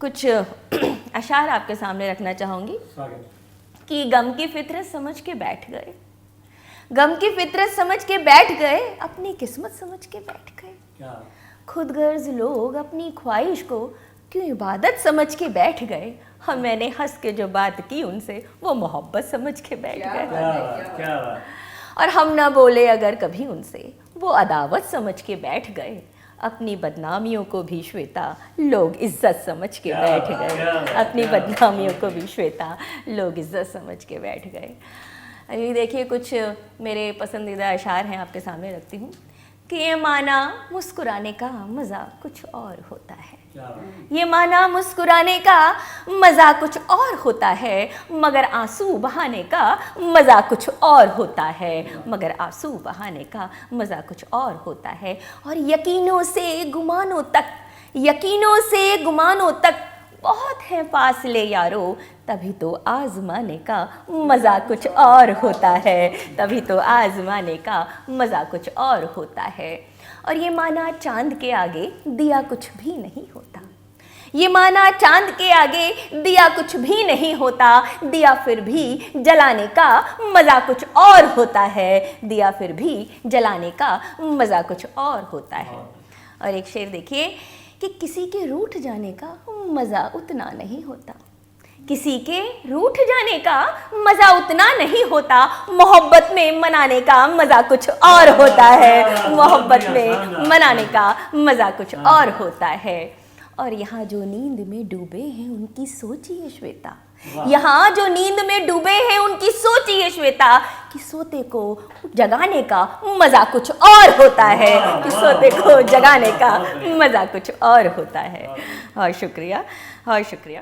कुछ अशार आपके सामने रखना चाहूँगी कि गम की फितरत समझ के बैठ गए, गम की फितरत समझ के बैठ गए, अपनी किस्मत समझ के बैठ गए। खुद गर्ज लोग अपनी ख्वाहिश को क्यों इबादत समझ के बैठ गए। हम मैंने हंस के जो बात की उनसे वो मोहब्बत समझ के बैठ गए। और हम ना बोले अगर कभी उनसे वो अदावत समझ के बैठ गए। अपनी बदनामियों को भी श्वेता लोग इज्जत समझ के बैठ गए। अपनी बदनामियों को भी श्वेता लोग इज्जत समझ के बैठ गए। अभी देखिए कुछ मेरे पसंदीदा अशार हैं आपके सामने रखती हूँ कि ये माना मुस्कुराने का मज़ा कुछ और होता है। ये माना मुस्कुराने का मज़ा कुछ और होता है, मगर आंसू बहाने का मज़ा कुछ और होता है, मगर आंसू बहाने का मज़ा कुछ और होता है। और यकीनों से गुमानों तक, यकीनों से गुमानों तक बहुत है फासले यारो, तभी तो आज़माने का मज़ा कुछ और होता है, तभी तो आज़माने का मज़ा कुछ और होता है। और ये माना चांद के आगे दिया कुछ भी नहीं होता, ये माना चांद के आगे दिया कुछ भी नहीं होता, दिया फिर भी जलाने का मज़ा कुछ और होता है, दिया फिर भी जलाने का मज़ा कुछ और होता है। और एक शेर देखिए कि किसी के रूठ जाने का मज़ा उतना नहीं होता, किसी के रूठ जाने का मज़ा उतना नहीं होता, मोहब्बत में मनाने का मज़ा कुछ और होता है, मोहब्बत में मनाने का मज़ा कुछ और होता है। और यहाँ जो नींद में डूबे हैं उनकी सोचिए श्वेता, यहाँ जो नींद में डूबे हैं उनकी सोचिए श्वेता, कि सोते को जगाने का मज़ा कुछ और होता है, कि सोते को जगाने का मज़ा कुछ और होता है। और शुक्रिया, और शुक्रिया।